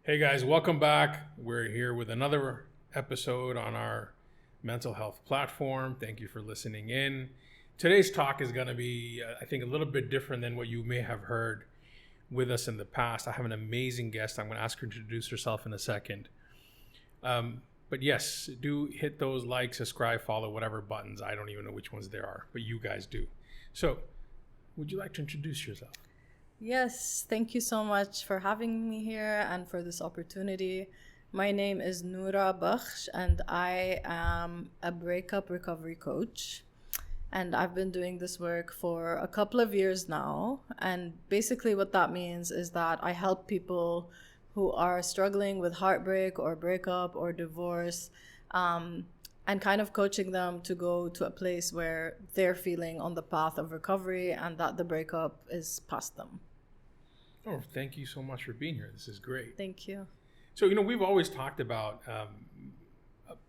Hey guys, welcome back. We're here with another episode on our mental health platform. Thank you for listening in. Today's talk is going to be, I think, a little bit different than what you may have heard with us in the past. I have an amazing guest. I'm going to ask her to introduce herself in a second. But yes, do hit those like, subscribe, follow, whatever buttons. I don't even know which ones there are, but you guys do. So, would you like to introduce yourself? Yes, thank you so much for having me here and for this opportunity. My name is Nora and I am a breakup recovery coach. And I've been doing this work for a couple of years now. And basically what that means is that I help people who are struggling with heartbreak or breakup or divorce, and kind of coaching them to go to a place where they're feeling on the path of recovery and that the breakup is past them. Oh, thank you so much for being here. This is great. Thank you. So, we've always talked about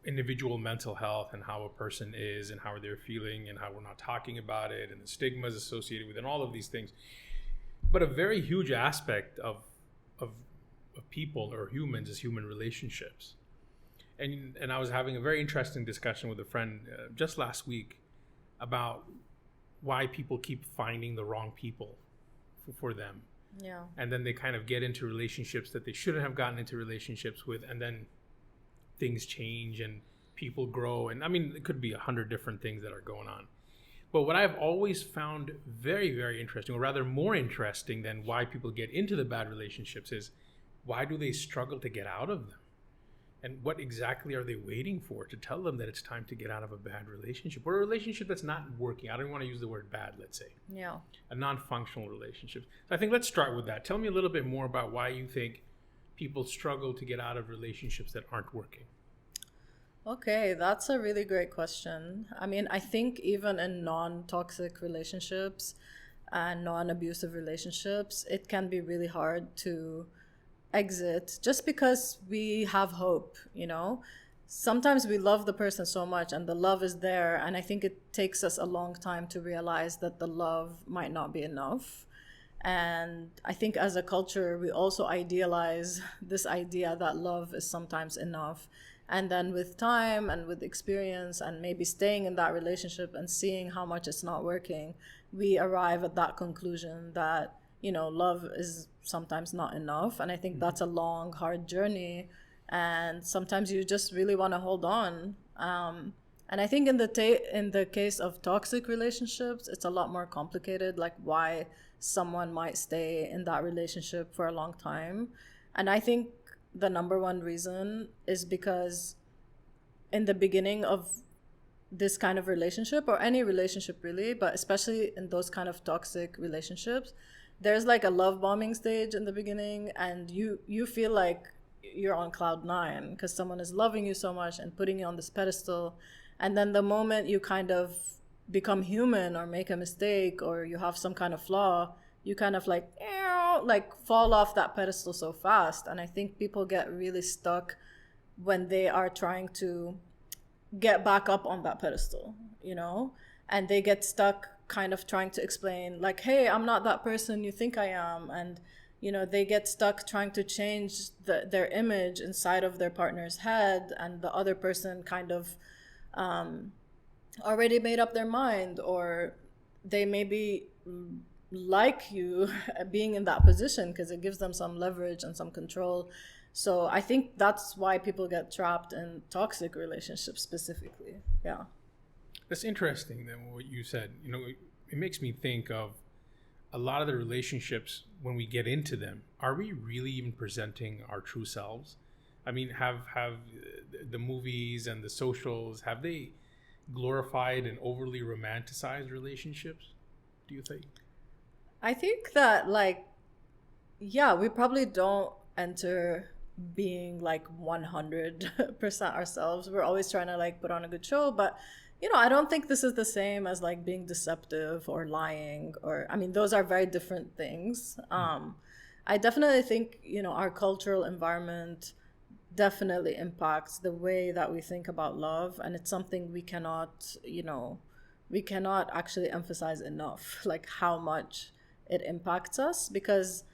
individual mental health and how a person is and how they're feeling and how we're not talking about it and the stigmas associated with it and all of these things. But a very huge aspect of people or humans is human relationships. And I was having a very interesting discussion with a friend just last week about why people keep finding the wrong people for them. Yeah. And then they kind of get into relationships that they shouldn't have gotten into relationships with, and then things change and people grow. And I mean, it could be 100 different things that are going on. But what I've always found very, very interesting, or rather more interesting than why people get into the bad relationships, is why do they struggle to get out of them? And what exactly are they waiting for to tell them that it's time to get out of a bad relationship or a relationship that's not working? I don't want to use the word bad, let's say. Yeah. A non-functional relationship. So I think let's start with that. Tell me a little bit more about why you think people struggle to get out of relationships that aren't working. Okay, that's a really great question. I mean, I think even in non-toxic relationships and non-abusive relationships, it can be really hard to exit just because we have hope. Sometimes we love the person so much and the love is there, and I think it takes us a long time to realize that the love might not be enough. And I think as a culture we also idealize this idea that love is sometimes enough, and then with time and with experience and maybe staying in that relationship and seeing how much it's not working, we arrive at that conclusion that love is sometimes not enough. And I think that's a long, hard journey. And sometimes you just really want to hold on. And I think in the case of toxic relationships, it's a lot more complicated, like why someone might stay in that relationship for a long time. And I think the number one reason is because in the beginning of this kind of relationship, or any relationship really, but especially in those kind of toxic relationships, there's like a love bombing stage in the beginning, and you feel like you're on cloud nine because someone is loving you so much and putting you on this pedestal. And then the moment you kind of become human or make a mistake or you have some kind of flaw, you kind of like fall off that pedestal so fast. And I think people get really stuck when they are trying to get back up on that pedestal, and they get stuck kind of trying to explain like, hey, I'm not that person you think I am. And they get stuck trying to change their image inside of their partner's head, and the other person kind of already made up their mind, or they maybe like you being in that position because it gives them some leverage and some control. So I think that's why people get trapped in toxic relationships specifically. Yeah. That's interesting then what you said. It makes me think of a lot of the relationships when we get into them. Are we really even presenting our true selves? I mean, have the movies and the socials, have they glorified and overly romanticized relationships, do you think? I think that we probably don't enter being like 100% ourselves. We're always trying to put on a good show, but I don't think this is the same as being deceptive or lying, or I mean, those are very different things. I definitely think our cultural environment definitely impacts the way that we think about love, and it's something we cannot actually emphasize enough, like how much it impacts us, because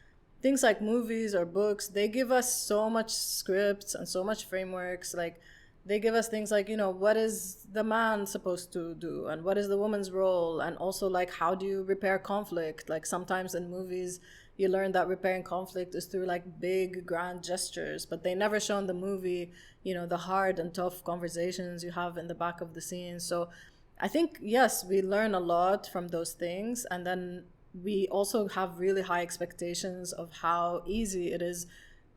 things like movies or books, they give us so much scripts and so much frameworks. Like, they give us things like, what is the man supposed to do and what is the woman's role, and also like how do you repair conflict. Like, sometimes in movies you learn that repairing conflict is through like big grand gestures, but they never show in the movie the hard and tough conversations you have in the back of the scene. So I think, yes, we learn a lot from those things, and then we also have really high expectations of how easy it is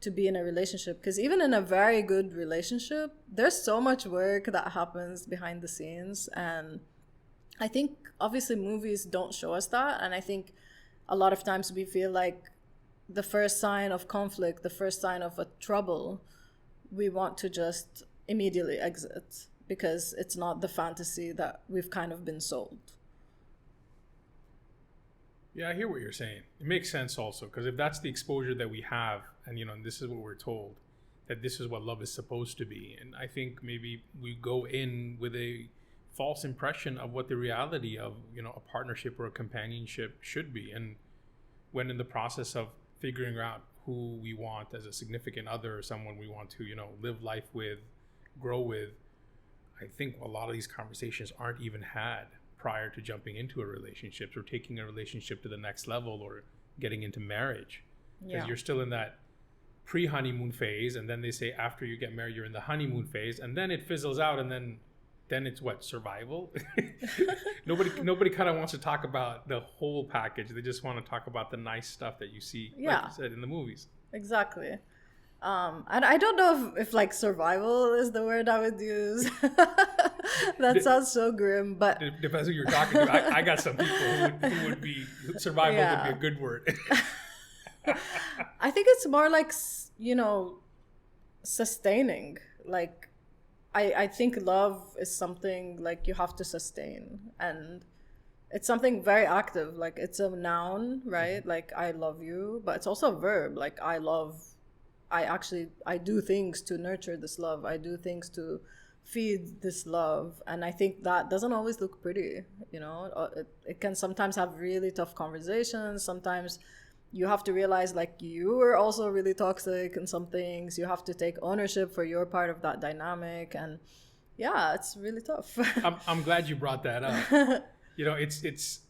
to be in a relationship, because even in a very good relationship, there's so much work that happens behind the scenes. And I think obviously movies don't show us that, and I think a lot of times we feel like the first sign of conflict, the first sign of a trouble, we want to just immediately exit because it's not the fantasy that we've kind of been sold. Yeah, I hear what you're saying. It makes sense also, because if that's the exposure that we have, and and this is what we're told, that this is what love is supposed to be, and I think maybe we go in with a false impression of what the reality of a partnership or a companionship should be, and when in the process of figuring out who we want as a significant other or someone we want to live life with, grow with, I think a lot of these conversations aren't even had prior to jumping into a relationship or taking a relationship to the next level or getting into marriage, because you're still in that pre-honeymoon phase, and then they say after you get married you're in the honeymoon phase, and then it fizzles out, and then it's what, survival? Nobody kind of wants to talk about the whole package. They just want to talk about the nice stuff that you see, like you said, in the movies. Exactly. And I don't know if like survival is the word I would use. That sounds so grim, but it depends who you're talking to. I got some people who would be survival would be a good word. I think it's more like sustaining. Like, I think love is something like you have to sustain, and it's something very active. Like, it's a noun, right? Like, I love you, but it's also a verb. Like, I do things to nurture this love. I do things to feed this love. And I think that doesn't always look pretty, it can sometimes have really tough conversations. Sometimes you have to realize like you are also really toxic in some things. You have to take ownership for your part of that dynamic. And yeah, it's really tough. I'm glad you brought that up. It's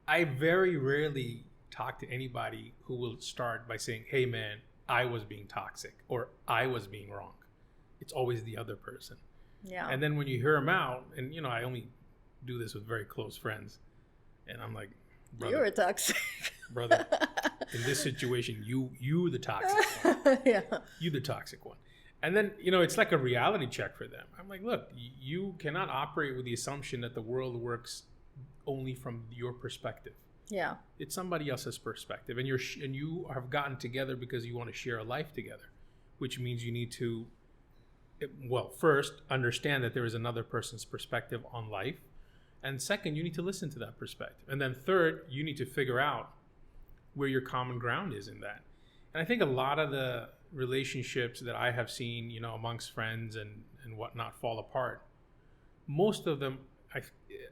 I very rarely talk to anybody who will start by saying, hey man, I was being toxic or I was being wrong. It's always the other person. Yeah. And then when you hear them out, and I only do this with very close friends, and I'm like, brother, you're toxic. Brother, in this situation, you the toxic one. Yeah. You the toxic one. And then, it's like a reality check for them. I'm like, look, you cannot operate with the assumption that the world works only from your perspective. Yeah. It's somebody else's perspective, and you have gotten together because you want to share a life together, which means you need to, first understand that there is another person's perspective on life, and second, you need to listen to that perspective, and then third, you need to figure out where your common ground is in that. And I think a lot of the relationships that I have seen, amongst friends and whatnot fall apart, most of them,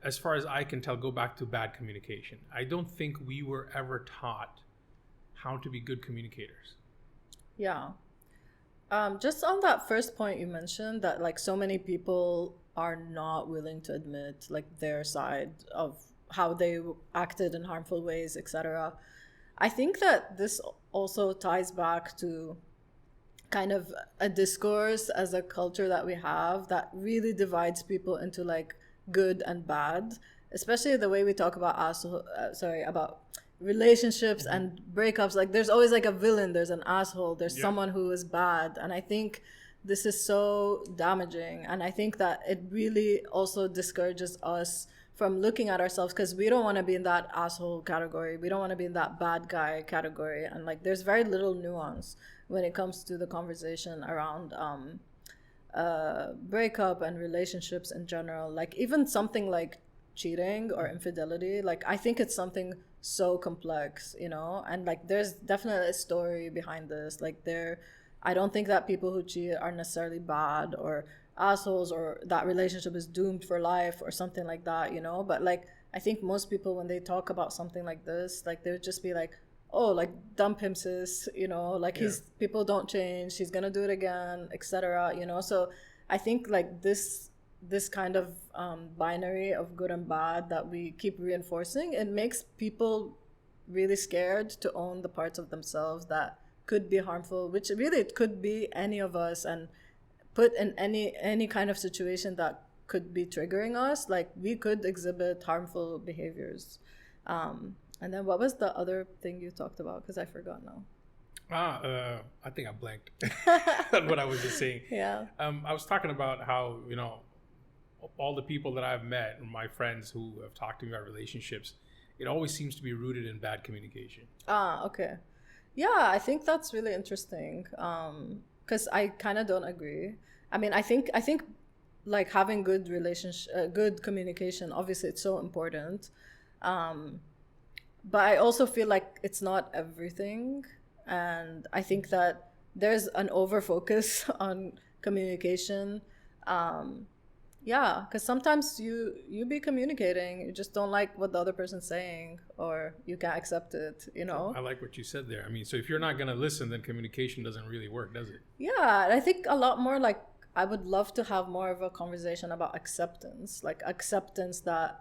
as far as I can tell, go back to bad communication. I don't think we were ever taught how to be good communicators. Yeah. Just on that first point you mentioned, that like so many people are not willing to admit like their side of how they acted in harmful ways, etc. I think that this also ties back to kind of a discourse as a culture that we have that really divides people into like good and bad, especially the way we talk about about relationships and breakups. Like, there's always like a villain, there's an asshole, there's someone who is bad, and I think this is so damaging. And I think that it really also discourages us from looking at ourselves, because we don't want to be in that asshole category, we don't want to be in that bad guy category. And like, there's very little nuance when it comes to the conversation around breakup and relationships in general. Like, even something like cheating or infidelity, like, I think it's something so complex, and like there's definitely a story behind this. Like, I don't think that people who cheat are necessarily bad or assholes, or that relationship is doomed for life or something like that, but like, I think most people, when they talk about something like this, like, they would just be like, oh, like dump him, sis, you know, like people don't change, he's gonna do it again, etc., you know. So I think like this kind of binary of good and bad that we keep reinforcing, it makes people really scared to own the parts of themselves that could be harmful, which really it could be any of us, and put in any kind of situation that could be triggering us, like we could exhibit harmful behaviors. And then what was the other thing you talked about? Because I forgot now. I think I blanked on what I was just saying. Yeah. I was talking about how, you know, all the people that I've met, my friends who have talked to me about relationships, it always seems to be rooted in bad communication. Okay. Yeah, I think that's really interesting. Because I kind of don't agree. I mean, I think like having good good communication, obviously it's so important. But I also feel like it's not everything. And I think that there's an over focus on communication. Yeah, because sometimes you be communicating, you just don't like what the other person's saying, or you can't accept it, you know? I like what you said there. I mean, so if you're not going to listen, then communication doesn't really work, does it? Yeah, and I think a lot more like, I would love to have more of a conversation about acceptance, like acceptance that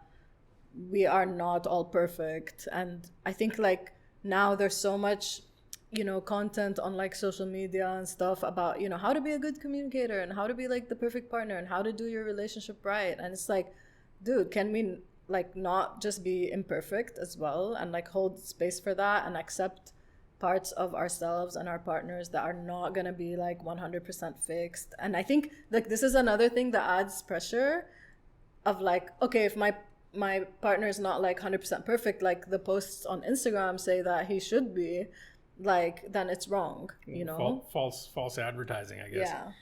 we are not all perfect. And I think like now there's so much, you know, content on like social media and stuff about, you know, how to be a good communicator and how to be like the perfect partner and how to do your relationship right. And it's like, dude, can we like not just be imperfect as well, and like hold space for that and accept parts of ourselves and our partners that are not going to be like 100% fixed. And I think like this is another thing that adds pressure of like, okay, if my partner is not like 100% perfect, like the posts on Instagram say that he should be, like, then it's wrong, you know? False advertising, I guess. Yeah.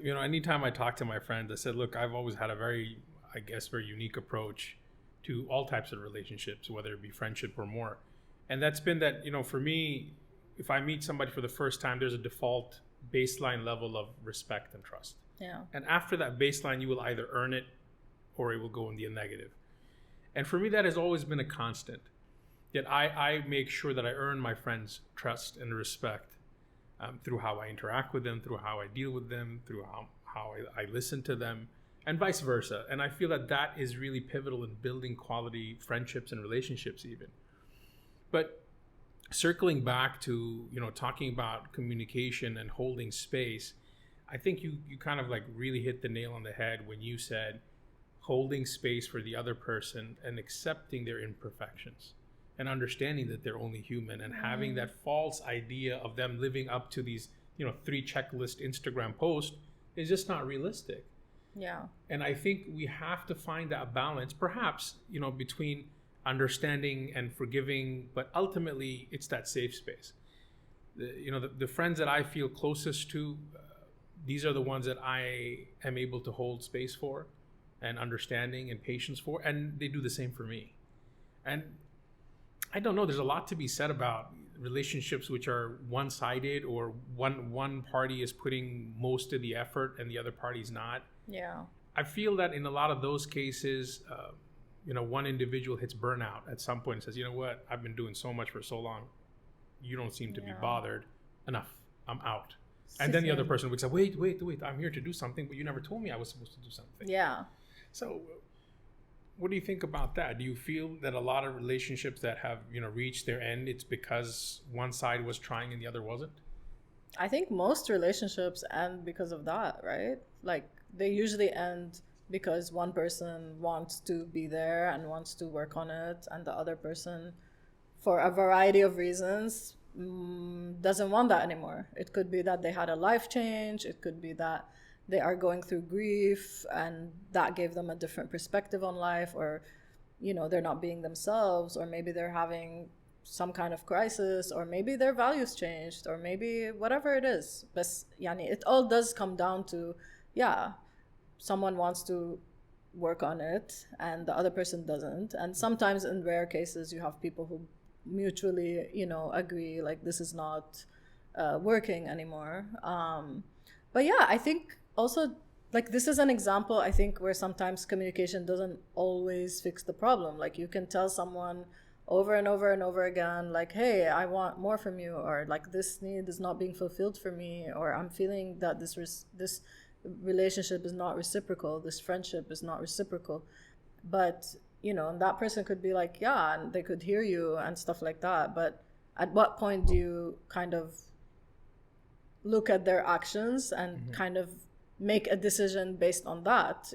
You know, anytime I talk to my friends, I said, look, I've always had a very unique approach to all types of relationships, whether it be friendship or more. And that's been that, you know, for me, if I meet somebody for the first time, there's a default baseline level of respect and trust. Yeah. And after that baseline, you will either earn it or it will go in the negative. And for me, that has always been a constant. Yet I make sure that I earn my friends' trust and respect through how I interact with them, through how I deal with them, through how I listen to them, and vice versa. And I feel that that is really pivotal in building quality friendships and relationships even. But circling back to, you know, talking about communication and holding space, I think you kind of like really hit the nail on the head when you said holding space for the other person and accepting their imperfections and understanding that they're only human, and having that false idea of them living up to these, you know, 3 checklist Instagram posts is just not realistic. Yeah. And I think we have to find that balance, perhaps, you know, between understanding and forgiving, but ultimately it's that safe space. The friends that I feel closest to, these are the ones that I am able to hold space for and understanding and patience for, and they do the same for me. And I don't know, there's a lot to be said about relationships which are one-sided, or one party is putting most of the effort and the other party's not. Yeah. I feel that in a lot of those cases, you know, one individual hits burnout at some point and says, you know what, I've been doing so much for so long, you don't seem to be bothered. Enough, I'm out. And then the other person would say, wait, I'm here to do something, but you never told me I was supposed to do something. Yeah. So what do you think about that? Do you feel that a lot of relationships that have, you know, reached their end, it's because one side was trying and the other wasn't? I think most relationships end because of that, right? Like they usually end because one person wants to be there and wants to work on it, and the other person, for a variety of reasons, doesn't want that anymore. It could be that they had a life change. It could be that they are going through grief and that gave them a different perspective on life, or, you know, they're not being themselves, or maybe they're having some kind of crisis, or maybe their values changed, or maybe whatever it is. But yani, it all does come down to, someone wants to work on it and the other person doesn't. And sometimes in rare cases you have people who mutually, you know, agree like this is not working anymore. But yeah, I think also, like, this is an example, I think, where sometimes communication doesn't always fix the problem. Like, you can tell someone, over and over and over again, like, hey, I want more from you, or like this need is not being fulfilled for me, or I'm feeling that this relationship is not reciprocal, this friendship is not reciprocal. But and that person could be like, yeah, and they could hear you and stuff like that, but at what point do you kind of look at their actions and kind of make a decision based on that?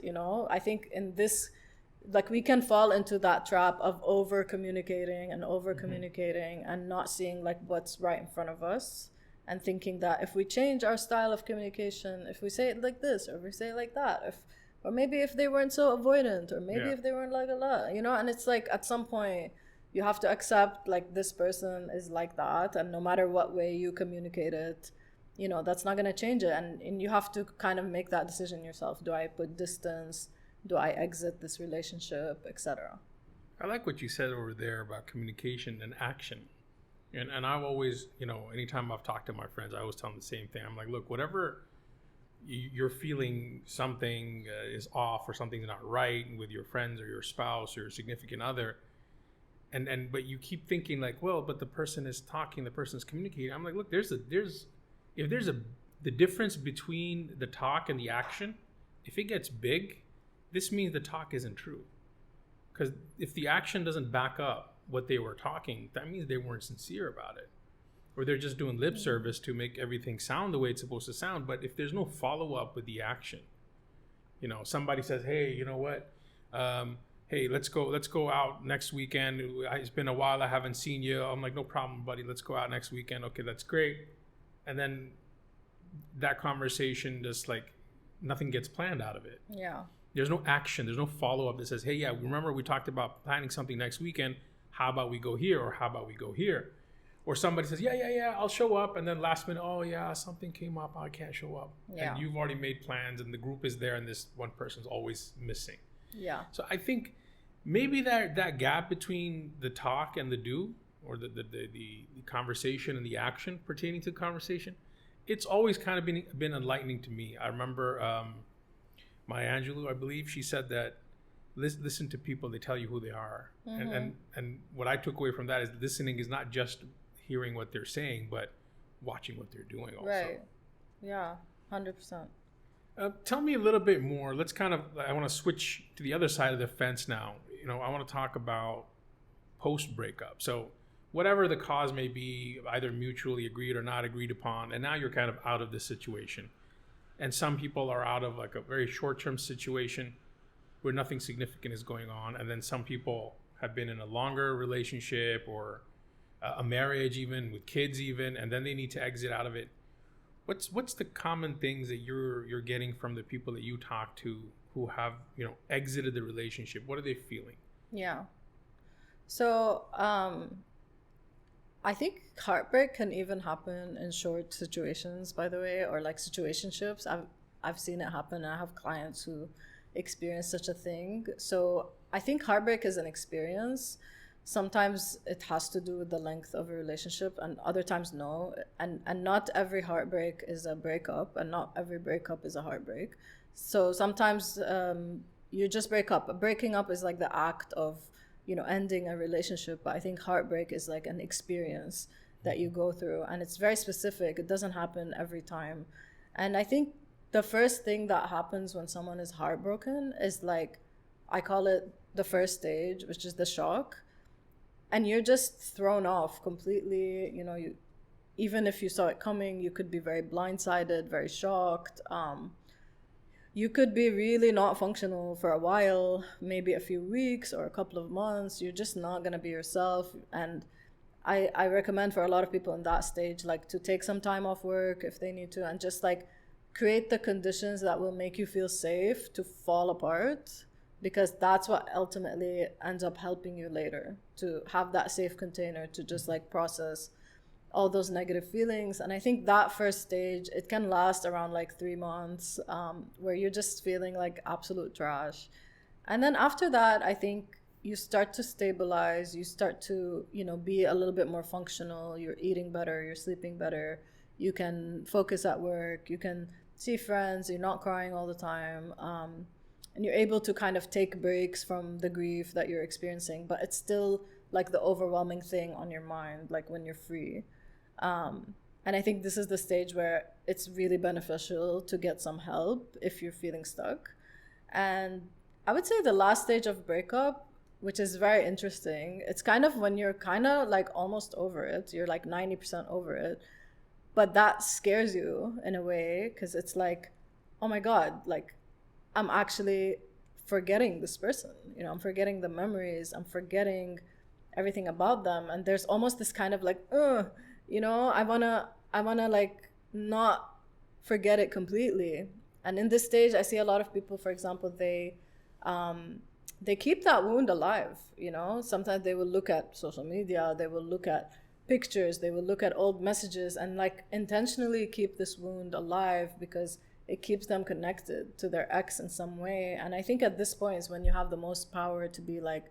I think in this, like, we can fall into that trap of over communicating and not seeing like what's right in front of us, and thinking that if we change our style of communication, if we say it like this or if we say it like that, or maybe if they weren't so avoidant, or maybe if they weren't like a lot, and it's like at some point you have to accept like this person is like that, and no matter what way you communicate it, that's not going to change it, and you have to kind of make that decision yourself. Do I put distance? Do I exit this relationship, etc.? I like what you said over there about communication and action. And I've always, anytime I've talked to my friends, I always tell them the same thing. I'm like, look, whatever you're feeling, something is off or something's not right with your friends or your spouse or your significant other, but you keep thinking like, well, but the person is talking, the person's communicating. I'm like, look, if there's the difference between the talk and the action, if it gets big, this means the talk isn't true. Because if the action doesn't back up what they were talking, that means they weren't sincere about it. Or they're just doing lip service to make everything sound the way it's supposed to sound. But if there's no follow-up with the action, somebody says, hey, you know what? Hey, let's go out next weekend. It's been a while, I haven't seen you. I'm like, no problem, buddy. Let's go out next weekend. Okay, that's great. And then that conversation just like nothing gets planned out of it. Yeah. There's no action. There's no follow-up that says, hey, yeah, remember we talked about planning something next weekend. How about we go here? Or how about we go here? Or somebody says, yeah, I'll show up. And then last minute, oh, yeah, something came up. I can't show up. Yeah. And you've already made plans and the group is there and this one person's always missing. Yeah. So I think maybe that gap between the talk and the do, or the conversation and the action pertaining to the conversation, it's always kind of been enlightening to me. I remember Maya Angelou, I believe, she said that listen to people, they tell you who they are. And what I took away from that is listening is not just hearing what they're saying, but watching what they're doing also. Right. Yeah, 100%. Tell me a little bit more. I want to switch to the other side of the fence now. I want to talk about post-breakup. So whatever the cause may be, either mutually agreed or not agreed upon, and now you're kind of out of this situation. And some people are out of like a very short-term situation where nothing significant is going on. And then some people have been in a longer relationship or a marriage even, with kids even, and then they need to exit out of it. What's the common things that you're getting from the people that you talk to who have, exited the relationship? What are they feeling? Yeah. So I think heartbreak can even happen in short situations, by the way, or like situationships. I've seen it happen. I have clients who experience such a thing. So I think heartbreak is an experience. Sometimes it has to do with the length of a relationship, and other times no. And not every heartbreak is a breakup, and not every breakup is a heartbreak. So sometimes you just break up. Breaking up is like the act of, ending a relationship. But I think heartbreak is like an experience that you go through, and it's very specific. It doesn't happen every time. And I think the first thing that happens when someone is heartbroken is like, I call it the first stage, which is the shock. And you're just thrown off completely. You, even if you saw it coming, you could be very blindsided, very shocked. You could be really not functional for a while, maybe a few weeks or a couple of months. You're just not going to be yourself. And I recommend for a lot of people in that stage, like, to take some time off work if they need to, and just like create the conditions that will make you feel safe to fall apart. Because that's what ultimately ends up helping you later, to have that safe container to just like process all those negative feelings. And I think that first stage, it can last around like 3 months, where you're just feeling like absolute trash. And then after that, I think you start to stabilize, you start to, be a little bit more functional. You're eating better, you're sleeping better, you can focus at work, you can see friends, you're not crying all the time. And you're able to kind of take breaks from the grief that you're experiencing, but it's still like the overwhelming thing on your mind, like when you're free. And I think this is the stage where it's really beneficial to get some help if you're feeling stuck. And I would say the last stage of breakup, which is very interesting, it's kind of when you're kind of like almost over it, you're like 90% over it, but that scares you in a way because it's like, oh my God, like I'm actually forgetting this person, you know, I'm forgetting the memories, I'm forgetting everything about them. And there's almost this kind of like, you know, I wanna like not forget it completely. And in this stage, I see a lot of people, for example, they keep that wound alive, you know. Sometimes they will look at social media, they will look at pictures, they will look at old messages and like intentionally keep this wound alive because it keeps them connected to their ex in some way. And I think at this point is when you have the most power to be like,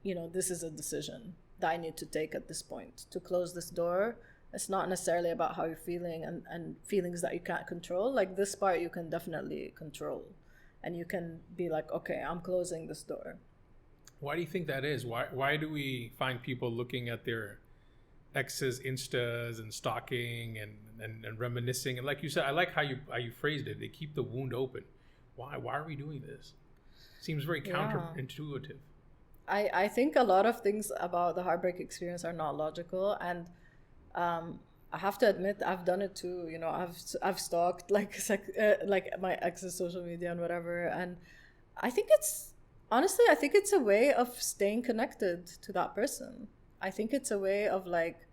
you know, this is a decision that I need to take at this point to close this door. It's not necessarily about how you're feeling and feelings that you can't control. Like this part you can definitely control. And you can be like, okay, I'm closing this door. Why do you think that is? Why do we find people looking at their exes' Instas and stalking and reminiscing? And like you said, I like how you phrased it. They keep the wound open. Why are we doing this? Seems very counterintuitive. I think a lot of things about the heartbreak experience are not logical, and I have to admit I've done it too. You know, I've stalked like my ex's social media and whatever, and I think it's honestly a way of staying connected to that person. I think it's a way of like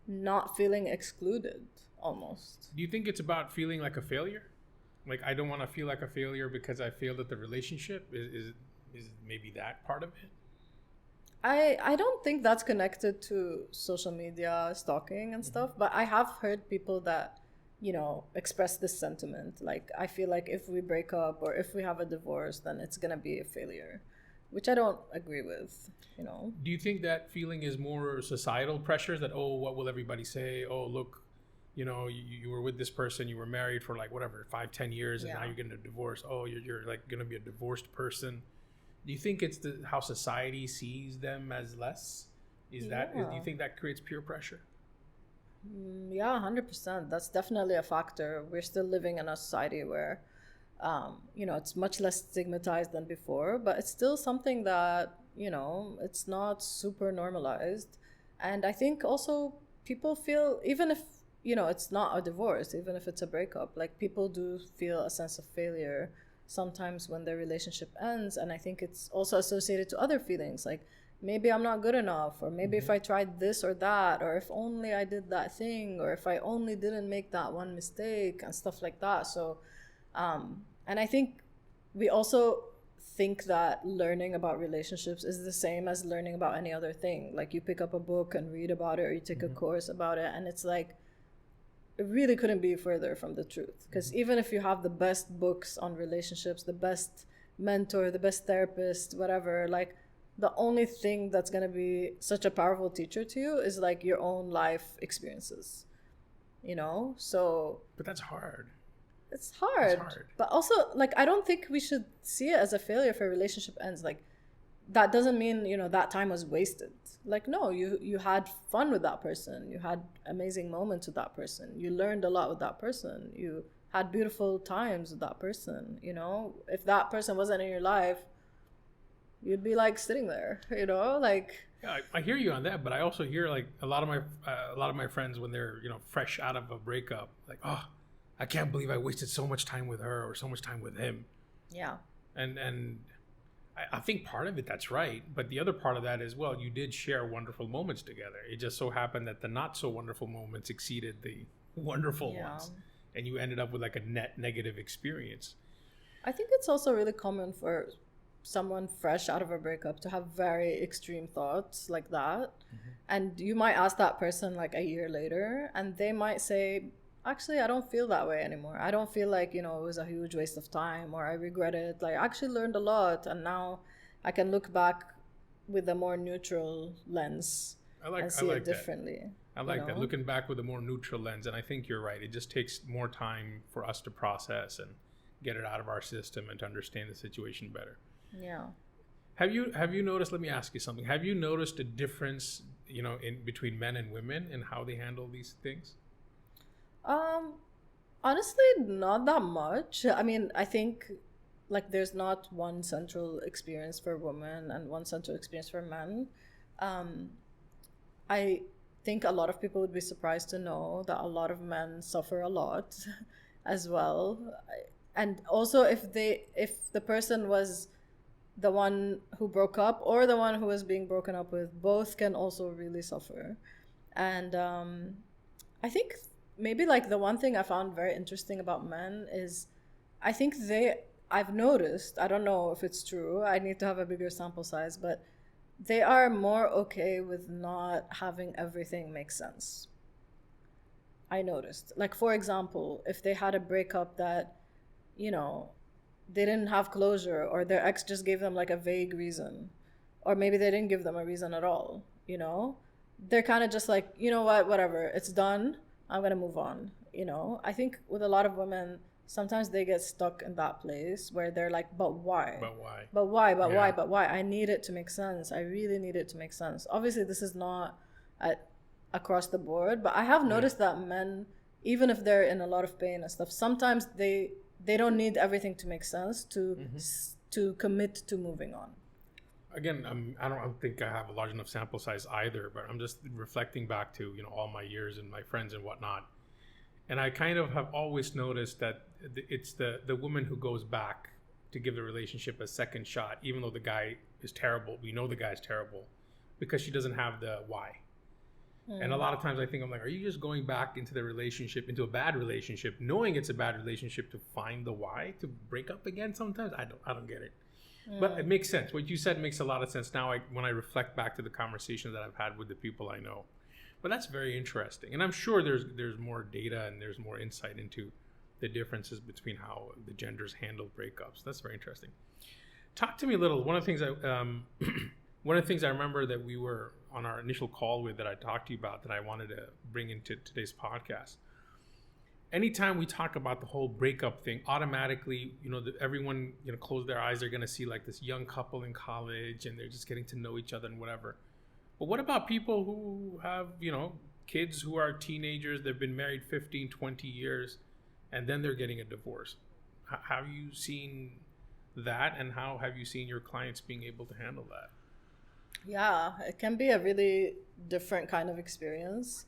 not feeling excluded almost. Do you think it's about feeling like a failure? Like I don't want to feel like a failure because I failed at the relationship? Is maybe that part of it? I don't think that's connected to social media stalking and stuff, but I have heard people that, you know, express this sentiment. Like, I feel like if we break up or if we have a divorce, then it's going to be a failure, which I don't agree with, you know. Do you think that feeling is more societal pressures that, oh, what will everybody say? Oh, look, you know, you were with this person, you were married for like whatever, 5-10 years, and now you're getting a divorce. Oh, you're like going to be a divorced person. Do you think it's how society sees them as less? Do you think that creates peer pressure? Yeah, 100%. That's definitely a factor. We're still living in a society where, you know, it's much less stigmatized than before, but it's still something that, you know, it's not super normalized. And I think also people feel, even if, you know, it's not a divorce, even if it's a breakup, like people do feel a sense of failure sometimes when their relationship ends. And I think it's also associated to other feelings, like maybe I'm not good enough, or maybe if I tried this or that, or if only I did that thing, or if I only didn't make that one mistake and stuff like that. So and I think we also think that learning about relationships is the same as learning about any other thing. Like you pick up a book and read about it, or you take a course about it, and it's like it really couldn't be further from the truth. Because even if you have the best books on relationships, the best mentor, the best therapist, whatever, like the only thing that's going to be such a powerful teacher to you is like your own life experiences, you know? So but that's hard. It's hard. But also, like, I don't think we should see it as a failure if a relationship ends. Like, that doesn't mean, you know, that time was wasted. Like, no, you had fun with that person. You had amazing moments with that person. You learned a lot with that person. You had beautiful times with that person, you know? If that person wasn't in your life, you'd be, like, sitting there, you know? Like... Yeah, I hear you on that, but I also hear, like, a lot of my friends when they're, you know, fresh out of a breakup, like, oh, I can't believe I wasted so much time with her or so much time with him. Yeah. And I think part of it, that's right. But the other part of that is, well, you did share wonderful moments together. It just so happened that the not so wonderful moments exceeded the wonderful ones. And you ended up with like a net negative experience. I think it's also really common for someone fresh out of a breakup to have very extreme thoughts like that. And you might ask that person like a year later, and they might say, actually, I don't feel that way anymore. I don't feel like, you know, it was a huge waste of time, or I regret it. Like, I actually learned a lot, and now I can look back with a more neutral lens and see it differently. I like that, looking back with a more neutral lens. And I think you're right. It just takes more time for us to process and get it out of our system and to understand the situation better. Yeah. Have you noticed, let me ask you something. Have you noticed a difference, in between men and women and how they handle these things? Um, Honestly, not that much. I mean, I think like there's not one central experience for women and one central experience for men. Um, I think a lot of people would be surprised to know that a lot of men suffer a lot as well. And also if the person was the one who broke up or the one who was being broken up with, both can also really suffer. And I think maybe like the one thing I found very interesting about men is I think I've noticed, I don't know if it's true, I need to have a bigger sample size, but they are more okay with not having everything make sense. I noticed. Like, for example, if they had a breakup that, you know, they didn't have closure, or their ex just gave them like a vague reason, or maybe they didn't give them a reason at all, they're kind of just like, you know what, whatever, it's done, I'm gonna move on. I think with a lot of women, sometimes they get stuck in that place where they're like, but why? But why? But why? But Yeah. why? But why? I need it to make sense. I really need it to make sense. Obviously, this is not across the board, but I have noticed that men, even if they're in a lot of pain and stuff, sometimes they don't need everything to make sense to commit to moving on. Again, I don't think I have a large enough sample size either, but I'm just reflecting back to all my years and my friends and whatnot, and I kind of have always noticed that it's the woman who goes back to give the relationship a second shot, even though the guy is terrible. We know the guy's terrible because she doesn't have the why. And a lot of times I'm like, are you just going back into the relationship, into a bad relationship, knowing it's a bad relationship, to find the why, to break up again? Sometimes I don't get it. But it makes sense. What you said makes a lot of sense now when I reflect back to the conversations that I've had with the people I know. But that's very interesting. And I'm sure there's more data and there's more insight into the differences between how the genders handle breakups. That's very interesting. Talk to me a little. One of the things I remember that we were on our initial call with, that I talked to you about, that I wanted to bring into today's podcast. Anytime we talk about the whole breakup thing, automatically, everyone, close their eyes, they're going to see like this young couple in college and they're just getting to know each other and whatever. But what about people who have, kids who are teenagers, they've been married 15, 20 years, and then they're getting a divorce? Have you seen that, and how have you seen your clients being able to handle that? Yeah, it can be a really different kind of experience.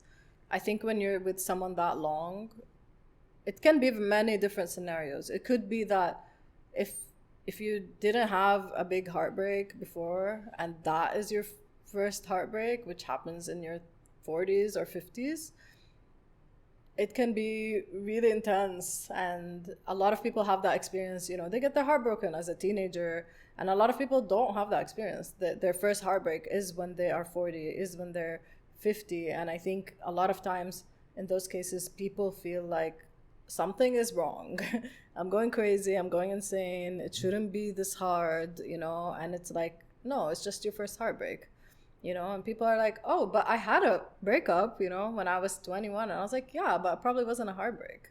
I think when you're with someone that long, it can be many different scenarios. It could be that if you didn't have a big heartbreak before, and that is your first heartbreak, which happens in your 40s or 50s, it can be really intense. And a lot of people have that experience. They get their heart broken as a teenager, and a lot of people don't have that experience. Their first heartbreak is when they are 40, is when they're 50. And I think a lot of times in those cases, people feel like something is wrong. I'm going crazy, I'm going insane, it shouldn't be this hard, and it's like, no, it's just your first heartbreak. And people are like, oh, but I had a breakup, when I was 21. And I was like, yeah, but it probably wasn't a heartbreak,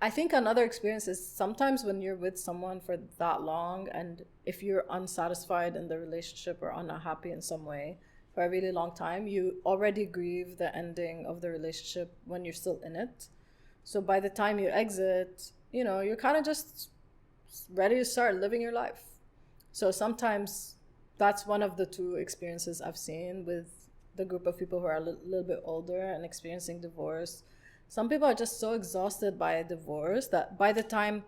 I think another experience is sometimes when you're with someone for that long, and if you're unsatisfied in the relationship or unhappy in some way for a really long time, you already grieve the ending of the relationship when you're still in it. So by the time you exit, you're kind of just ready to start living your life. So sometimes that's one of the two experiences I've seen with the group of people who are a little bit older and experiencing divorce. Some people are just so exhausted by a divorce that by the time,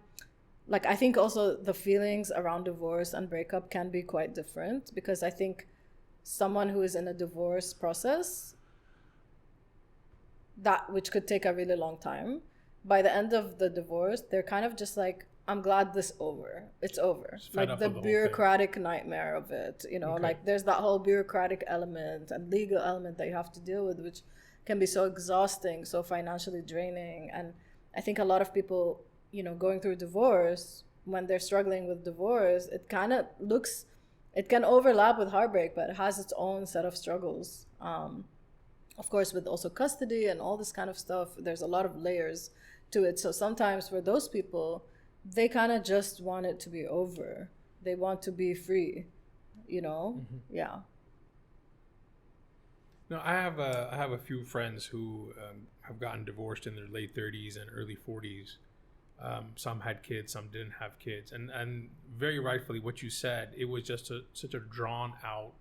like, I think also the feelings around divorce and breakup can be quite different, because I think someone who is in a divorce process, which could take a really long time, by the end of the divorce, they're kind of just like, I'm glad it's over. Like the bureaucratic nightmare of it, okay. Like there's that whole bureaucratic element and legal element that you have to deal with, which can be so exhausting, so financially draining. And I think a lot of people, going through divorce, when they're struggling with divorce, it can overlap with heartbreak, but it has its own set of struggles. Of course, with also custody and all this kind of stuff, there's a lot of layers to it. So sometimes for those people, they kind of just want it to be over. They want to be free, Yeah. No, I have a few friends who have gotten divorced in their late 30s and early 40s. Some had kids, some didn't have kids, and very rightfully, what you said, it was just such a drawn out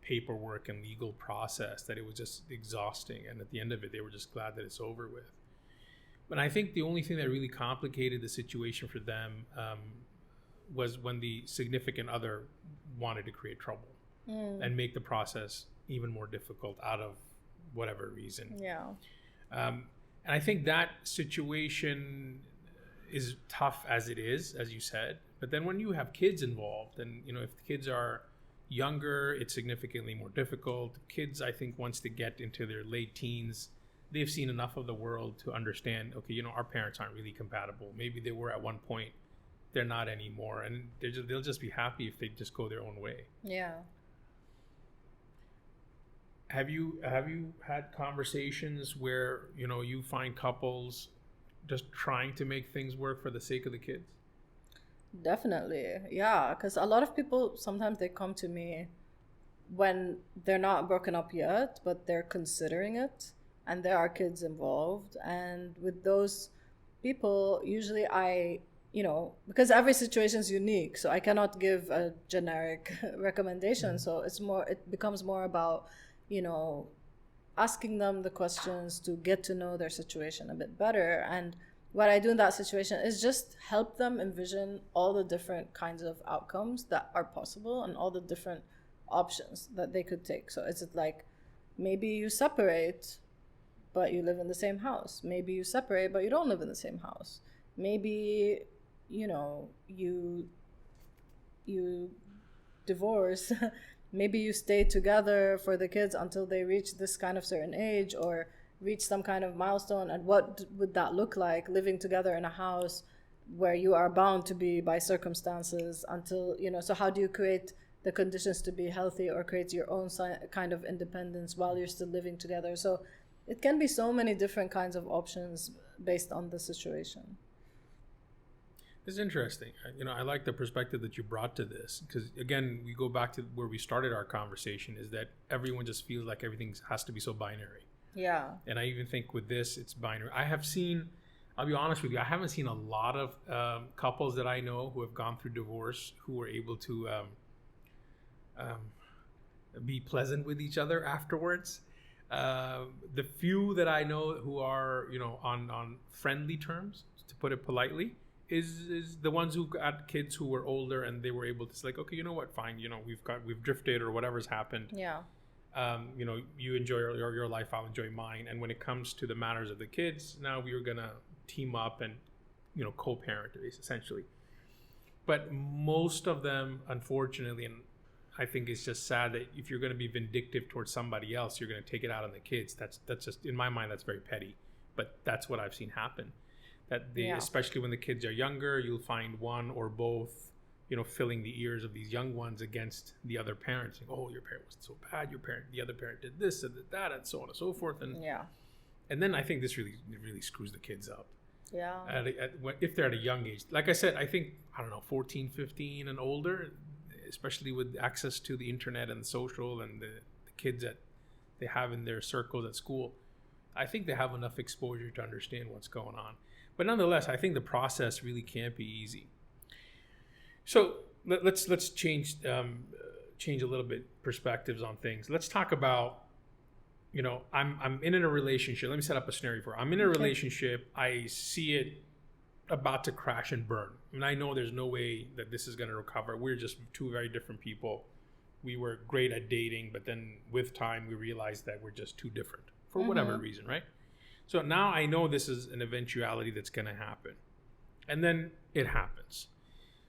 paperwork and legal process that it was just exhausting. And at the end of it, they were just glad that it's over with. But I think the only thing that really complicated the situation for them was when the significant other wanted to create trouble and make the process even more difficult out of whatever reason. Yeah. And I think that situation is tough as it is, as you said. But then when you have kids involved, and if the kids are younger, it's significantly more difficult. Kids, I think, once they get into their late teens, they've seen enough of the world to understand, okay, our parents aren't really compatible. Maybe they were at one point, they're not anymore, and they'll just be happy if they just go their own way. Yeah. Have you had conversations where you find couples just trying to make things work for the sake of the kids? Definitely. Yeah, because a lot of people, sometimes they come to me when they're not broken up yet, but they're considering it, and there are kids involved. And with those people, usually because every situation is unique, so I cannot give a generic recommendation. So it becomes more about asking them the questions to get to know their situation a bit better. And what I do in that situation is just help them envision all the different kinds of outcomes that are possible and all the different options that they could take. So is it like, maybe you separate, but you live in the same house? Maybe you separate, but you don't live in the same house? Maybe, you divorce. Maybe you stay together for the kids until they reach this kind of certain age or reach some kind of milestone. And what would that look like, living together in a house where you are bound to be by circumstances until, so how do you create the conditions to be healthy or create your own kind of independence while you're still living together? So it can be so many different kinds of options based on the situation. It's interesting. I like the perspective that you brought to this, because again, we go back to where we started our conversation, is that everyone just feels like everything has to be so binary. Yeah. And I even think with this, it's binary. I'll be honest with you, I haven't seen a lot of couples that I know who have gone through divorce who were able to be pleasant with each other afterwards. The few that I know who are, on friendly terms, to put it politely, is the ones who got kids who were older and they were able to say, like, okay, you know what, fine, we've drifted or whatever's happened. Yeah. You enjoy your life, I'll enjoy mine. And when it comes to the matters of the kids, now we are gonna team up and co-parent essentially. But most of them, unfortunately, and I think it's just sad that if you're going to be vindictive towards somebody else, you're going to take it out on the kids. That's just, in my mind, that's very petty. But that's what I've seen happen. Especially when the kids are younger, you'll find one or both, filling the ears of these young ones against the other parents. Saying, oh, your parent was so bad. The other parent did this and did that, and so on and so forth. And then I think this really screws the kids up. Yeah. If they're at a young age. Like I said, I think, 14, 15 and older, especially with access to the internet and the social and the kids that they have in their circles at school, I think they have enough exposure to understand what's going on. But nonetheless, I think the process really can't be easy. So let's change a little bit perspectives on things. Let's talk about, I'm in a relationship. Let me set up a scenario for you. I'm in a relationship. I see it about to crash and burn. And I know there's no way that this is going to recover. We're just two very different people. We were great at dating, but then with time we realized that we're just too different for whatever reason, right? So now I know this is an eventuality that's going to happen. And then it happens.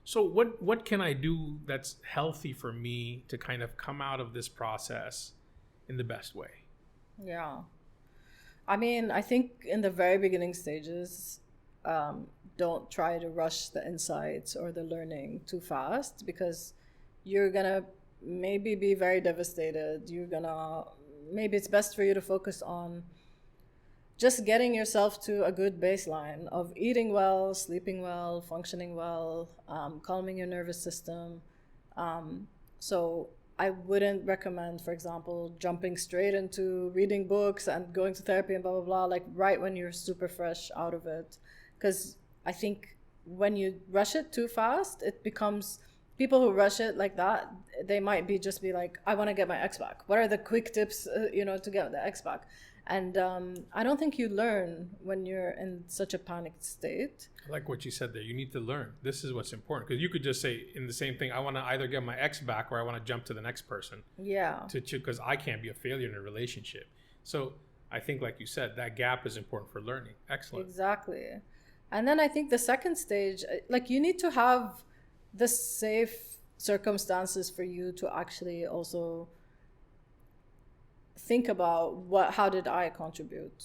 So what can I do that's healthy for me to kind of come out of this process in the best way? Yeah. I think in the very beginning stages, don't try to rush the insights or the learning too fast, because you're going to maybe be very devastated. Maybe it's best for you to focus on just getting yourself to a good baseline of eating well, sleeping well, functioning well, calming your nervous system. So I wouldn't recommend, for example, jumping straight into reading books and going to therapy and blah, blah, blah, like right when you're super fresh out of it. Because I think when you rush it too fast, it becomes, people who rush it like that, they might just be like, I want to get my ex back. What are the quick tips, to get the ex back? And I don't think you learn when you're in such a panicked state. I like what you said there. You need to learn. This is what's important. Because you could just say in the same thing, I want to either get my ex back or I want to jump to the next person. Yeah. Because I can't be a failure in a relationship. So I think, like you said, that gap is important for learning. Excellent. Exactly. And then I think the second stage, like you need to have the safe circumstances for you to actually also think about how did I contribute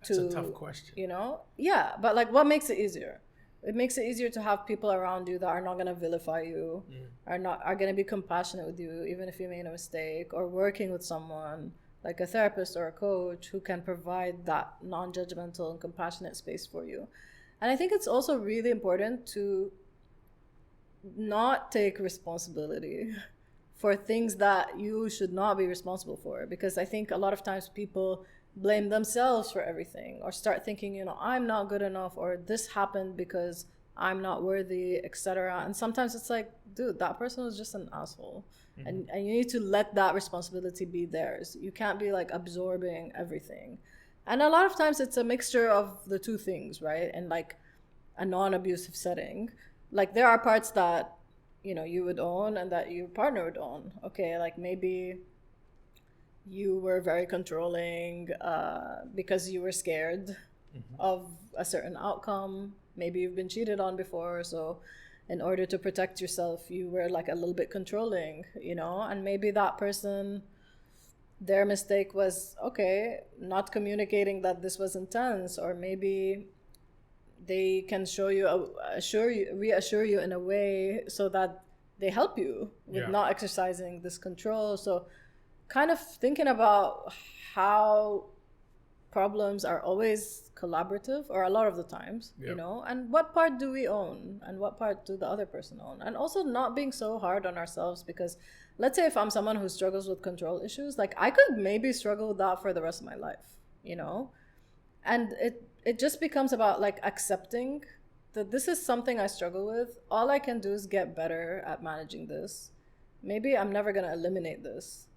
to. That's a tough question. Yeah, but like what makes it easier? It makes it easier to have people around you that are not going to vilify you, are going to be compassionate with you even if you made a mistake, or working with someone like a therapist or a coach who can provide that non-judgmental and compassionate space for you. And I think it's also really important to not take responsibility for things that you should not be responsible for, because I think a lot of times people blame themselves for everything, or start thinking, I'm not good enough, or this happened because I'm not worthy, etc. And sometimes it's like, dude, that person was just an asshole. And you need to let that responsibility be theirs. You can't be like absorbing everything. And a lot of times it's a mixture of the two things, right? And like a non-abusive setting, like there are parts that you would own and that your partner would own. Okay, like maybe you were very controlling because you were scared of a certain outcome. Maybe you've been cheated on before, so in order to protect yourself, you were like a little bit controlling, and maybe that person, their mistake was, okay, not communicating that this was intense, or maybe they can reassure you in a way so that they help you with not exercising this control. So kind of thinking about how problems are always collaborative, or a lot of the times, and what part do we own and what part do the other person own? And also not being so hard on ourselves, because let's say if I'm someone who struggles with control issues, like I could maybe struggle with that for the rest of my life, and it just becomes about like accepting that this is something I struggle with. All I can do is get better at managing this. Maybe I'm never going to eliminate this.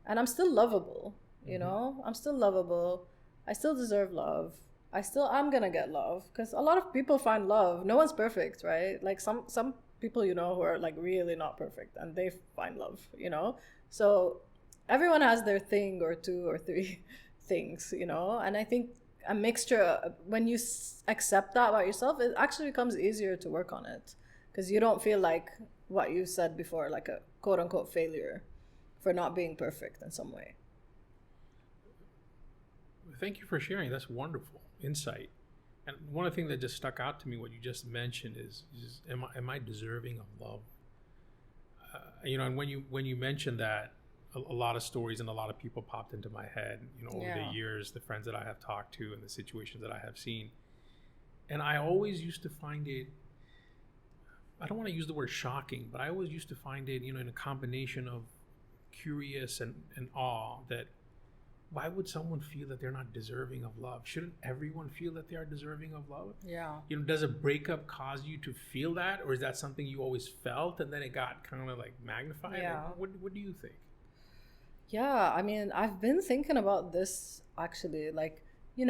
And I'm still lovable, I'm still lovable. I still deserve love. I'm going to get love, because a lot of people find love. No one's perfect, right? Like some people, who are like really not perfect, and they find love, So everyone has their thing or two or three things, and I think a mixture, when you accept that about yourself, it actually becomes easier to work on it, because you don't feel like what you said before, like a quote unquote failure for not being perfect in some way. Thank you for sharing. That's wonderful insight. And one of the things that just stuck out to me, what you just mentioned, is am I deserving of love? And when you mentioned that, a lot of stories and a lot of people popped into my head, over the years, the friends that I have talked to and the situations that I have seen. And I always used to find it, I don't want to use the word shocking, but I always used to find it, in a combination of curious and awe, that why would someone feel that they're not deserving of love? Shouldn't everyone feel that they are deserving of love? Yeah. Does a breakup cause you to feel that? Or is that something you always felt and then it got kind of like magnified? Yeah. Like, what do you think? Yeah, I mean, I've been thinking about this actually, like,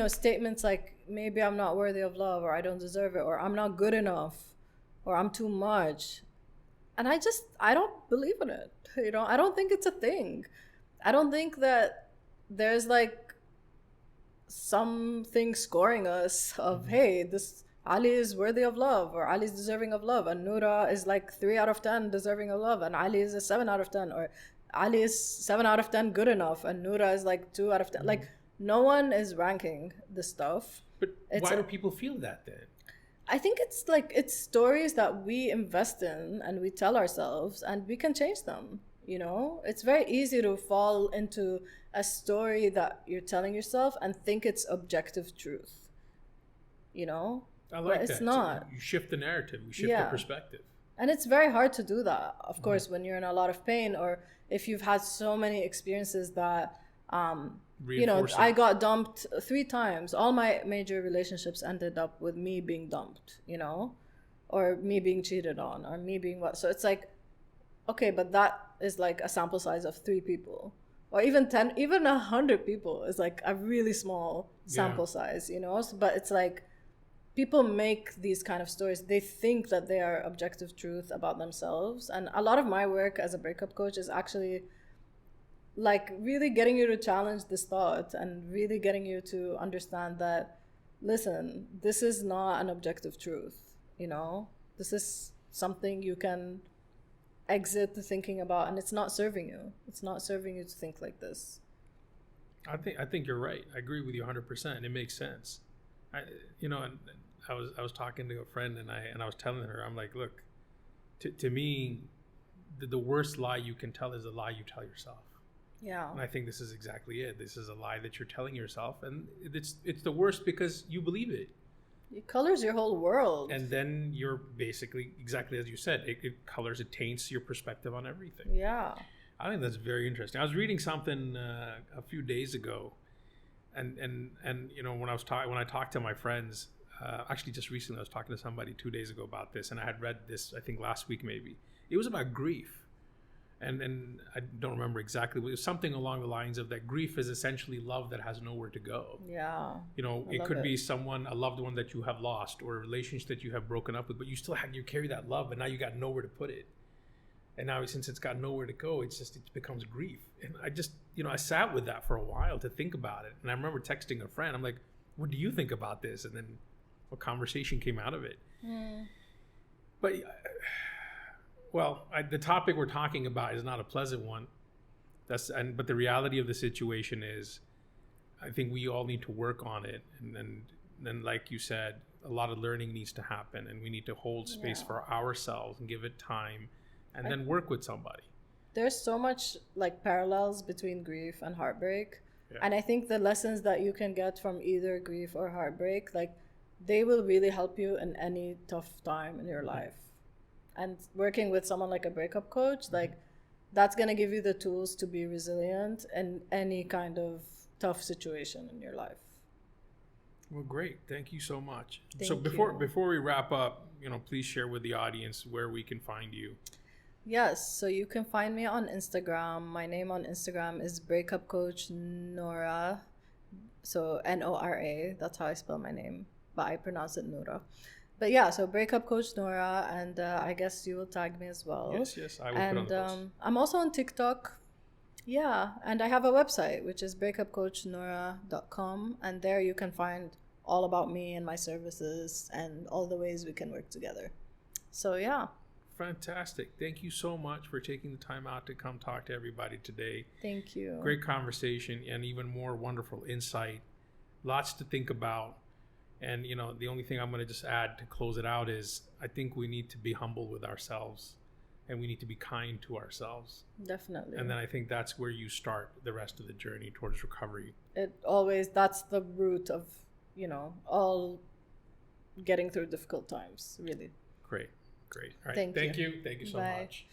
statements like, maybe I'm not worthy of love, or I don't deserve it, or I'm not good enough, or I'm too much. And I don't believe in it. I don't think it's a thing. I don't think that there's like something scoring us of, hey, this Ali is worthy of love, or Ali is deserving of love, and Nora is like 3 out of 10 deserving of love, and Ali is a 7 out of 10, or Ali is 7 out of 10 good enough, and Nora is like 2 out of 10. Like, no one is ranking this stuff. But why do people feel that then? I think it's stories that we invest in and we tell ourselves, and we can change them. You know, it's very easy to fall into a story that you're telling yourself and think it's objective truth, you know? I like but that. it's not. So you shift the narrative, you shift the Yeah. perspective. And it's very hard to do that, of course, when you're in a lot of pain, or if you've had so many experiences that, you know, I got dumped 3 times. All my major relationships ended up with me being dumped, you know, or me being cheated on, or me being what. So it's like, okay, but that is like a sample size of 3 people, or even 10, even 100 people is like a really small sample size, you know. So, but it's like, people make these kind of stories. They think that they are objective truth about themselves. And a lot of my work as a breakup coach is actually like really getting you to challenge this thought and really getting you to understand that, listen, this is not an objective truth, you know? This is something you can exit the thinking about, and it's not serving you. It's not serving you to think like this. I think you're right. I agree with you 100%. It makes sense. I was talking to a friend, and I was telling her, I'm like, look, to me, the worst lie you can tell is a lie you tell yourself. Yeah. And I think this is exactly it. This is a lie that you're telling yourself, and it's the worst because you believe it. It colors your whole world. And then you're basically, exactly as you said, it colors, it taints your perspective on everything. Yeah. I think that's very interesting. I was reading something a few days ago, and you know, when I talked to my friends, actually just recently I was talking to somebody 2 days ago about this, and I had read this, I think last week maybe. It was about grief. And I don't remember exactly, but it was something along the lines of that grief is essentially love that has nowhere to go. Yeah. You know, it could be someone, a loved one that you have lost, or a relationship that you have broken up with, but you carry that love, but now you got nowhere to put it. And now since it's got nowhere to go, it becomes grief. And I just, you know, I sat with that for a while to think about it. And I remember texting a friend, I'm like, what do you think about this? And then a conversation came out of it. But well, the topic we're talking about is not a pleasant one. But the reality of the situation is, I think we all need to work on it. And then, like you said, a lot of learning needs to happen, and we need to hold space for ourselves and give it time, and then work with somebody. There's so much like parallels between grief and heartbreak. Yeah. And I think the lessons that you can get from either grief or heartbreak, like, they will really help you in any tough time in your life. And working with someone like a breakup coach, like, that's going to give you the tools to be resilient in any kind of tough situation in your life. Well, great. Thank you so much. So before we wrap up, you know, please share with the audience where we can find you. Yes, so you can find me on Instagram. My name on Instagram is Breakup Coach Nora. So Nora, that's how I spell my name, but I pronounce it Nora. But yeah, so Breakup Coach Nora, and I guess you will tag me as well. Yes, I will put on the post. I'm also on TikTok. Yeah, and I have a website, which is breakupcoachnora.com, and there you can find all about me and my services and all the ways we can work together. So yeah. Fantastic. Thank you so much for taking the time out to come talk to everybody today. Thank you. Great conversation, and even more wonderful insight. Lots to think about. And, you know, the only thing I'm going to just add to close it out is I think we need to be humble with ourselves, and we need to be kind to ourselves. Definitely. And then I think that's where you start the rest of the journey towards recovery. That's the root of, you know, all getting through difficult times, really. Great. All right. Thank you. Thank you so much.